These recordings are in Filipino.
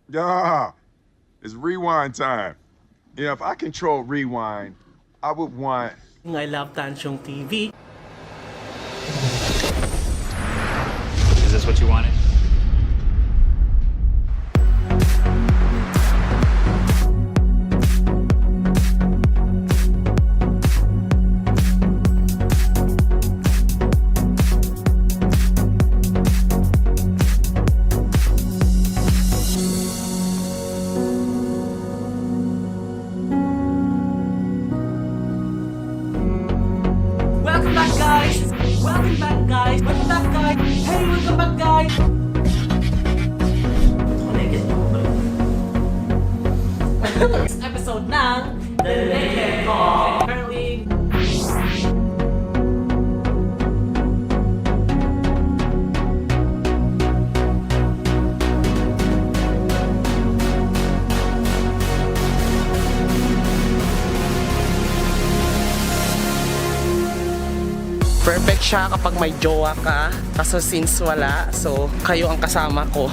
Yeah, it's rewind time. Yeah, if I control rewind, I would want. I love Tansyong TV. Is this what you wanted? Welcome back, guys! Welcome back, guys! Welcome back, guys! Hey, welcome back, guys! Next episode ng The Naked Talk. Currently, perfect siya kapag may jowa ka. Kaso since wala, so kayo ang kasama ko.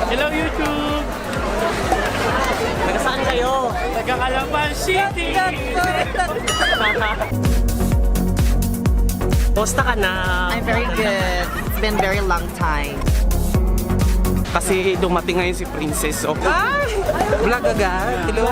Hello YouTube! Nagasaan kayo? Nagkakalaban City! Posta ka na? I'm very good. It's been very long time. Kasi dumating ngayon si Princess. So, vlog agad. Hello.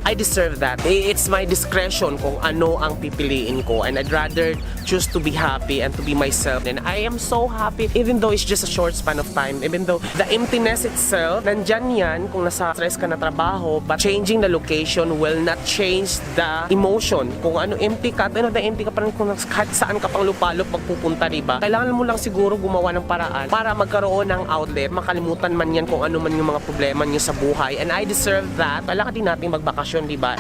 I deserve that. It's my discretion kung ano ang pipiliin ko. And I'd rather choose to be happy and to be myself. And I am so happy even though it's just a short span of time. Even though the emptiness itself, nandyan yan kung nasa stress ka na trabaho. But changing the location will not change the emotion. Kung ano empty ka, empty ka pa rin kung kahit saan ka pang lupalop magpupunta, diba? Kailangan mo lang siguro gumawa ng paraan para magkaroon ng outlet. Makalimutan man yan kung ano man yung mga problema niyo sa buhay. And I deserve that. Kailangan din natin magbakasyon, diba?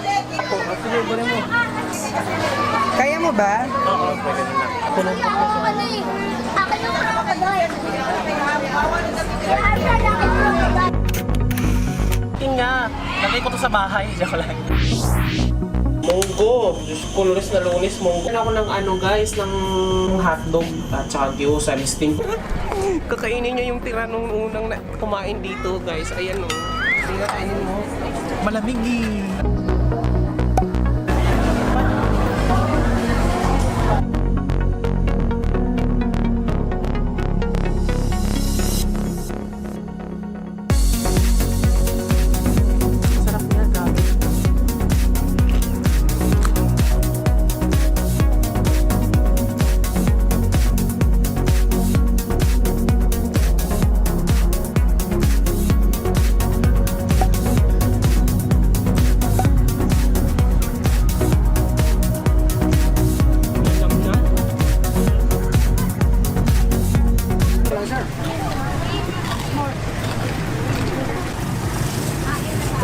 Kaya mo ba? Oo, pwede na lang. Ako lang. Nga, lagay ko to sa bahay. Joke lang. Munggo. Diyos ko, lunes na lunes, munggo. Ako ng ano guys, ng hotdog at saka gyoza listing. Kakainin nyo yung tira nung unang kumain dito guys. Ayan o. Sige, kainin mo. Malamig eh.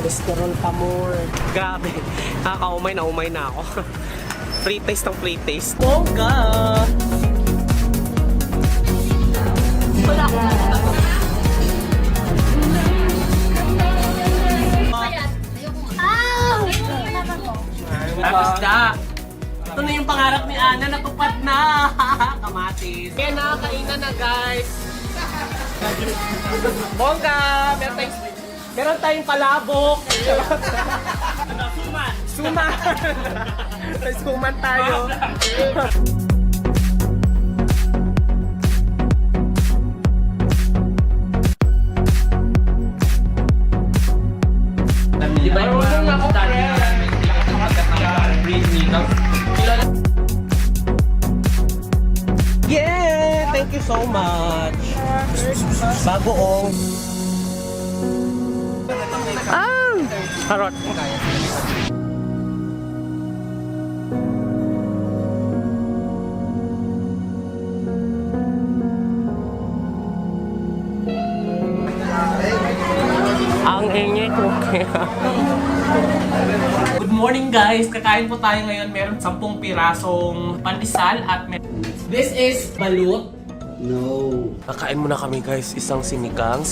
Cholesterol pa more. Grabe. Nakakaumay na umay na ako. Free taste ng free taste. Bongga! Wala ko. Isda! Ito na yung pangarap ni Ana, natupad na! Kamatis. Kaya nakakainan na guys. Bongga! Meron tayong palabok. Suman. Suman. May suman tayo. Diba yung mga yeah! Thank you so much. Bagoong. Harot. Ang ingay ko kaya. Good morning. morning guys! Kakain po tayo ngayon. Meron 10 pirasong pandesal at this is balut. No. Kakain muna kami guys. Isang sinigang.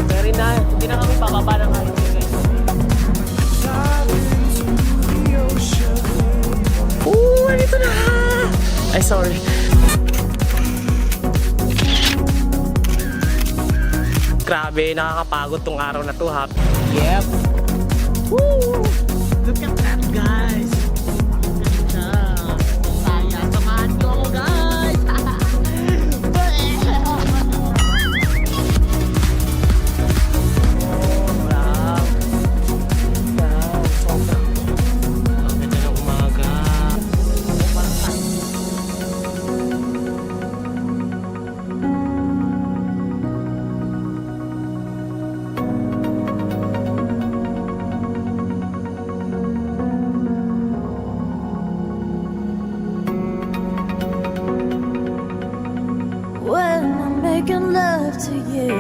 Very nice. Hindi na kami pababa ng kahit guys. Oh, andito na! Ay, sorry. Grabe, nakakapagod tong araw na to, ha? Yep. Woo! Look at that, guys! Ang ganda! Saya, samahan ko ako, guys! Wow! Wow! Sobrang ang ganda ng umaga. When I'm making love to you.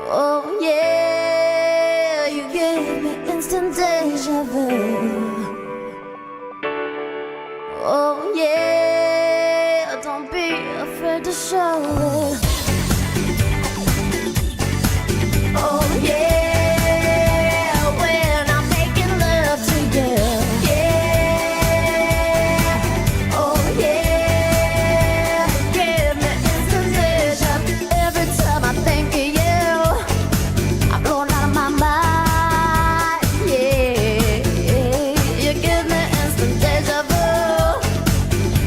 Oh yeah, you give me instant deja vu. Oh yeah, don't be afraid to show it. Oh yeah, when I'm making love to you. Yeah, oh yeah, give me instant deja vu. Every time I think of you, I'm blown out of my mind. Yeah, you give me instant deja vu.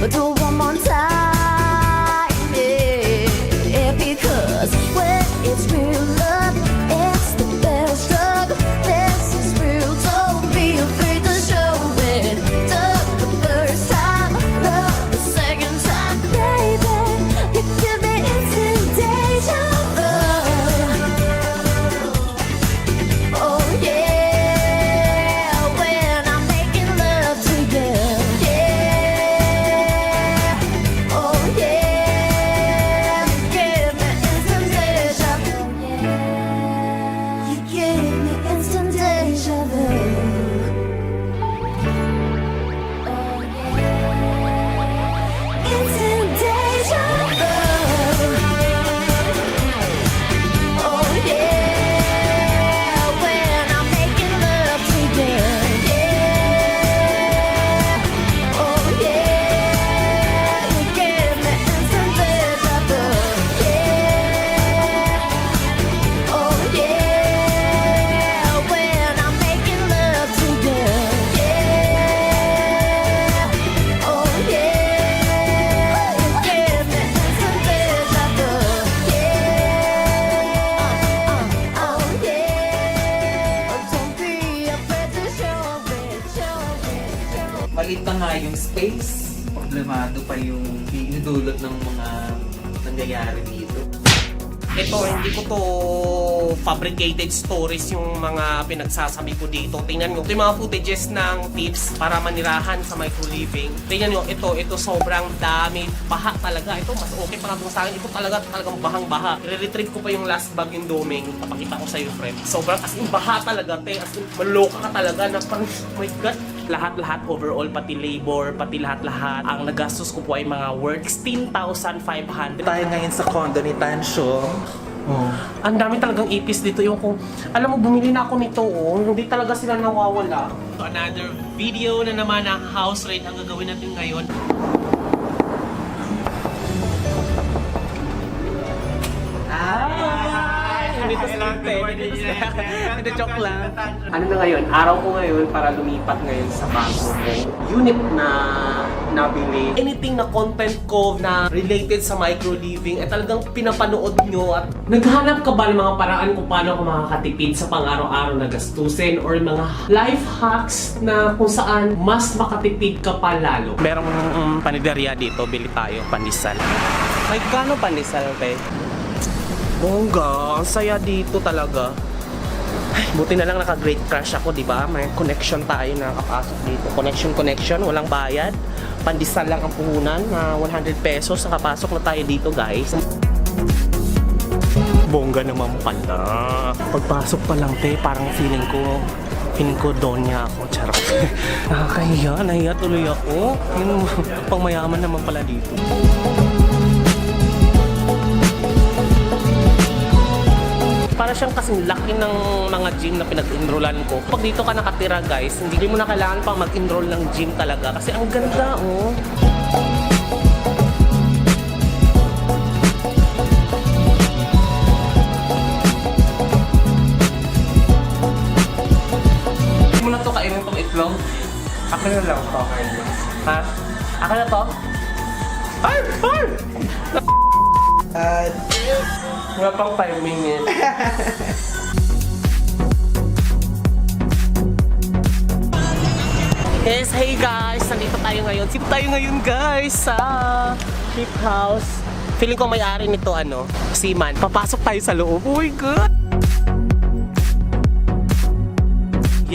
But do one more time, yeah, because when it's real love, it's the best drug. This is real, don't be afraid to show it. Love the first time, love the second time, baby. You give me instant deja vu. Oh yeah, when I'm making love to you. Yeah, oh yeah, give me instant deja vu. Yeah, you give me instant deja vu. Oh yeah, instant deja vu. Oh yeah, when I'm making love to you. Yeah, oh yeah, you give me instant deja vu. Yeah, oh yeah, when I'm making love to you. Yeah, oh yeah, you give me instant deja vu. Yeah, oh yeah, don't be afraid to show it, show it, show it. Maliit na nga yung space. Problemado pa yung dinudulot ng mga nangyayari dito. Ito, hindi ko to fabricated stories yung mga pinagsasabi ko dito. Tingnan nyo, ito yung mga footages ng tips para manirahan sa micro-living. Tingnan nyo, ito sobrang dami. Baha talaga. Ito, mas okay pa nga dun sa akin. Ito talagang bahang-baha. I-retrieve ko pa yung last bag yung doming. Papakita ko sa'yo, friend. Sobrang as in baha talaga, te. As in, maluka ka talaga na parang, oh my God. Lahat-lahat overall, pati labor, pati lahat-lahat. Ang nagastos ko po ay mga worth 16,500. Tayo ngayon sa condo ni Tansyong. Oh. Ang dami talagang ipis dito. Yung kung, alam mo, bumili na ako nito, oh. Hindi talaga sila nawawala. So, another video na naman ng house raid ang gagawin natin ngayon. dito sa Hindi, joke lang. Ano na ngayon? Araw ko ngayon para lumipat ngayon sa bago ko unit na nabili. Anything na content ko na related sa micro-living ay talagang pinapanood nyo at naghanap ka ba ng mga paraan kung paano ka makakatipid sa pang-araw-araw na gastusin or mga life hacks na kung saan mas makatipid ka pa lalo. Merong paniderya dito, bili tayo, pandesal. Ay, kano pandesal, te? Bongga, ang saya dito talaga. Ay, buti na lang naka-great crush ako, di ba? May connection tayo na nakapasok dito. Connection, walang bayad. Pandesal lang ang puhunan na 100 pesos. Nakapasok na tayo dito, guys. Bongga naman pala. Pagpasok pa lang, te, parang feeling ko donya ako, charot. Nahiya tuloy ako. Yung pangmayaman naman pala dito. Para siyang kasing laki ng mga gym na pinag-enrollan ko. Pag dito ka nakatira, guys, hindi mo na kailangan pang mag-enroll ng gym talaga kasi ang ganda, oh. Hindi mo na to kainin itong itlog. Akin na lang to. Ha? Akin na to? Ay! Wala pang 5 minutes. Yes, hey guys! Nandito tayo ngayon. Sip tayo ngayon, guys, sa Ship House. Feeling ko may-ari nito, Seaman. Papasok tayo sa loob. Oh my God!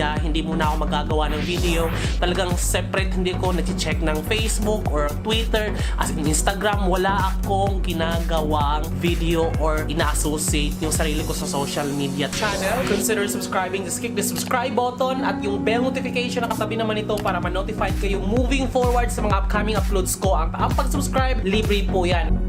Hindi muna ako magagawa ng video. Talagang separate, hindi ko nati-check ng Facebook or Twitter. As in Instagram, wala akong ginagawang video or ina-associate yung sarili ko sa social media channel. Consider subscribing. Just click the subscribe button at yung bell notification na katabi naman ito para ma-notify kayo moving forward sa mga upcoming uploads ko. Ang pag-subscribe, libre po yan.